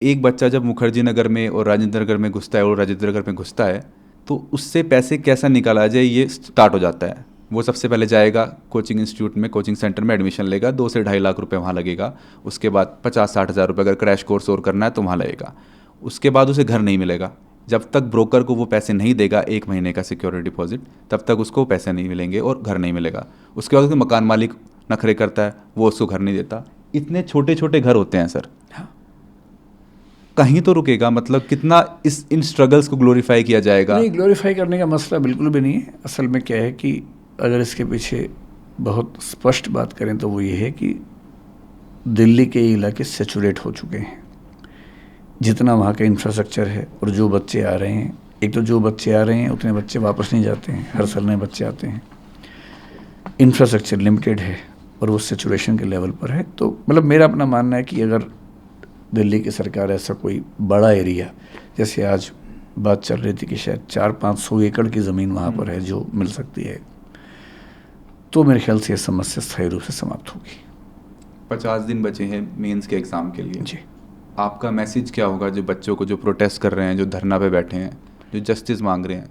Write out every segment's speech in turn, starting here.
एक बच्चा जब मुखर्जी नगर में और राजेंद्र नगर में घुसता है और राजेंद्र नगर में घुसता है, तो उससे पैसे कैसा निकाला जाए ये स्टार्ट हो जाता है। वो सबसे पहले जाएगा कोचिंग इंस्टीट्यूट में, कोचिंग सेंटर में एडमिशन लेगा, 2 से 2.5 लाख रुपए वहाँ लगेगा। उसके बाद 50-60 हज़ार रुपये अगर क्रैश कोर्स और करना है तो वहाँ लगेगा। उसके बाद उसे घर नहीं मिलेगा। जब तक ब्रोकर को वो पैसे नहीं देगा 1 महीने का सिक्योरिटी डिपॉजिट, तब तक उसको पैसे नहीं मिलेंगे और घर नहीं मिलेगा। उसके बाद उसके मकान मालिक नखरे करता है, वो उसको घर नहीं देता। इतने छोटे छोटे घर होते हैं सर। हाँ। कहीं तो रुकेगा, मतलब कितना इस इन स्ट्रगल्स को ग्लोरीफाई किया जाएगा। नहीं, ग्लोरीफाई करने का मसला बिल्कुल भी नहीं है। असल में क्या है कि अगर इसके पीछे बहुत स्पष्ट बात करें तो वो ये है कि दिल्ली के इलाके सेचुरेट हो चुके हैं। जितना वहाँ का इंफ्रास्ट्रक्चर है और जो बच्चे आ रहे हैं, एक तो जो बच्चे आ रहे हैं उतने बच्चे वापस नहीं जाते हैं, हर साल नए बच्चे आते हैं। इंफ्रास्ट्रक्चर लिमिटेड है और वो सेचुरेशन के लेवल पर है। तो मतलब मेरा अपना मानना है कि अगर दिल्ली की सरकार ऐसा कोई बड़ा एरिया, जैसे आज बात चल रही थी कि शायद 400-500 एकड़ की ज़मीन वहाँ पर है जो मिल सकती है, तो मेरे ख्याल से ये समस्या स्थायी रूप से समाप्त होगी। 50 दिन बचे हैं मेंस के एग्ज़ाम के लिए। जी। आपका मैसेज क्या होगा जो बच्चों को, जो प्रोटेस्ट कर रहे हैं, जो धरना पे बैठे हैं, जो जस्टिस मांग रहे हैं?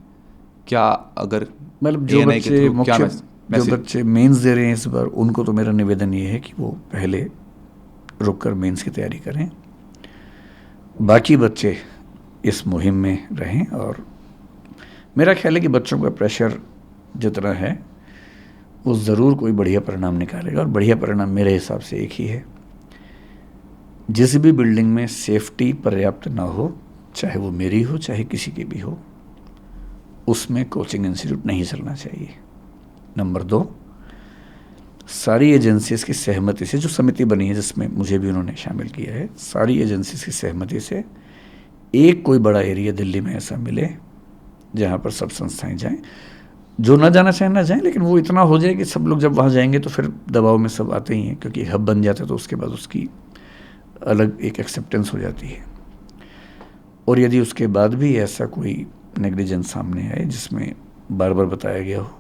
क्या अगर मतलब जो ANI के बच्चे थ्रू क्या जो मैसेज? बच्चे मेंस दे रहे हैं इस बार, उनको तो मेरा निवेदन ये है कि वो पहले रुक कर मेंस की तैयारी करें। बाकी बच्चे इस मुहिम में रहें और मेरा ख्याल है कि बच्चों का प्रेशर जितना है वो ज़रूर कोई बढ़िया परिणाम निकालेगा। और बढ़िया परिणाम मेरे हिसाब से एक ही है, जिस भी बिल्डिंग में सेफ्टी पर्याप्त ना हो, चाहे वो मेरी हो चाहे किसी की भी हो, उसमें कोचिंग इंस्टीट्यूट नहीं चलना चाहिए। नंबर 2, सारी एजेंसीज की सहमति से, जो समिति बनी है जिसमें मुझे भी उन्होंने शामिल किया है, सारी एजेंसीज की सहमति से एक कोई बड़ा एरिया दिल्ली में ऐसा मिले जहाँ पर सब संस्थाएं जाएं। जो ना जाना चाहें ना जाएं, लेकिन वो इतना हो जाए कि सब लोग जब वहाँ जाएंगे तो फिर दबाव में सब आते ही हैं, क्योंकि हब बन जाता है तो उसके बाद उसकी अलग एक एक्सेप्टेंस हो जाती है। और यदि उसके बाद भी ऐसा कोई नेग्लिजेंस सामने आए जिसमें बार बार बताया गया हो,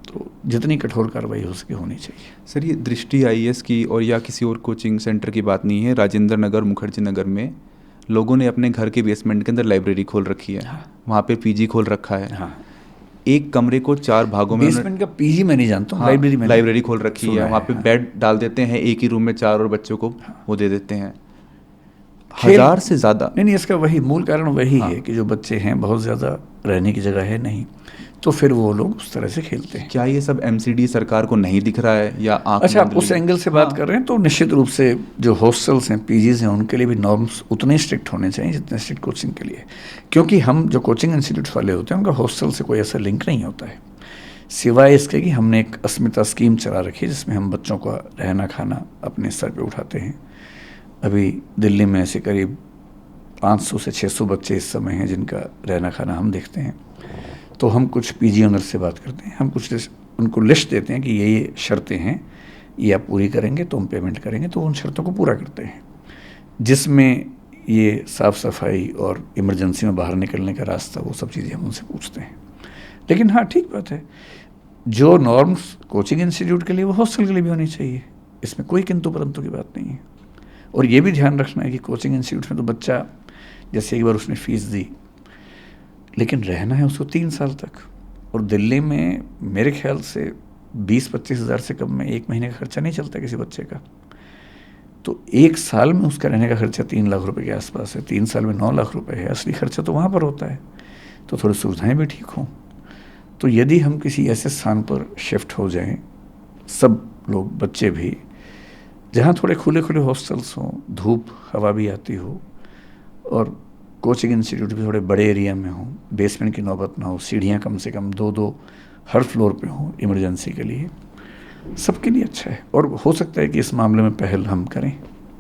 तो जितनी कठोर कार्रवाई हो सके होनी चाहिए। सर ये दृष्टि IAS की और या किसी और कोचिंग सेंटर की बात नहीं है। राजेंद्र नगर, मुखर्जी नगर में लोगों ने अपने घर के बेसमेंट के अंदर लाइब्रेरी खोल रखी है। हाँ। वहाँ पे PG खोल रखा है। हाँ, एक कमरे को 4 भागों में बेसमेंट का पीजी मैं नहीं जानता हूँ, हाँ, लाइब्रेरी में लाइब्रेरी खोल रखी सुना है। वहाँ पे हाँ। बेड डाल देते हैं, एक ही रूम में 4 और बच्चों को वो दे देते हैं। खेल 1000 से ज़्यादा। नहीं, इसका वही मूल कारण वही हाँ। है कि जो बच्चे हैं, बहुत ज़्यादा रहने की जगह है नहीं, तो फिर वो लोग उस तरह से खेलते हैं। क्या ये सब MCD सरकार को नहीं दिख रहा है या आंख अच्छा, आप मूंद उस ली? एंगल से हाँ। बात कर रहे हैं तो निश्चित रूप से जो हॉस्टल्स हैं, पीजीज हैं, उनके लिए भी नॉर्म्स उतने स्ट्रिक्ट होने चाहिए जितने स्ट्रिक्ट कोचिंग के लिए। क्योंकि हम जो कोचिंग इंस्टीट्यूट वाले होते हैं उनका हॉस्टल से कोई ऐसा लिंक नहीं होता है, सिवाय इसके कि हमने एक अस्मिता स्कीम चला रखी है जिसमें हम बच्चों का रहना खाना अपने सर पे उठाते हैं। अभी दिल्ली में ऐसे करीब 500 से 600 बच्चे इस समय हैं जिनका रहना खाना हम देखते हैं। तो हम कुछ पीजी ओनर से बात करते हैं, हम कुछ उनको लिस्ट देते हैं कि ये शर्तें हैं, ये आप पूरी करेंगे तो हम पेमेंट करेंगे, तो उन शर्तों को पूरा करते हैं, जिसमें ये साफ़ सफाई और इमरजेंसी में बाहर निकलने का रास्ता, वो सब चीज़ें हम उनसे पूछते हैं। लेकिन हाँ, ठीक बात है, जो नॉर्म्स कोचिंग इंस्टीट्यूट के लिए वो हॉस्टल के लिए भी होनी चाहिए, इसमें कोई किंतु परंतु की बात नहीं है। और ये भी ध्यान रखना है कि कोचिंग इंस्टीट्यूट में तो बच्चा, जैसे एक बार उसने फ़ीस दी, लेकिन रहना है उसको 3 साल तक। और दिल्ली में मेरे ख्याल से 20-25 हज़ार से कम में 1 महीने का खर्चा नहीं चलता किसी बच्चे का। तो 1 साल में उसका रहने का खर्चा 3 लाख रुपए के आसपास है, 3 साल में 9 लाख रुपए है। असली खर्चा तो वहाँ पर होता है, तो थोड़ी सुविधाएं भी ठीक हों। तो यदि हम किसी ऐसे स्थान पर शिफ्ट हो जाएं, सब लोग, बच्चे भी, जहाँ थोड़े खुले खुले हॉस्टल्स हों, धूप हवा भी आती हो, और कोचिंग इंस्टीट्यूट भी थोड़े बड़े एरिया में हों, बेसमेंट की नौबत ना हो, सीढ़ियाँ कम से कम 2-2 हर फ्लोर पे हों इमरजेंसी के लिए, सबके लिए अच्छा है। और हो सकता है कि इस मामले में पहल हम करें।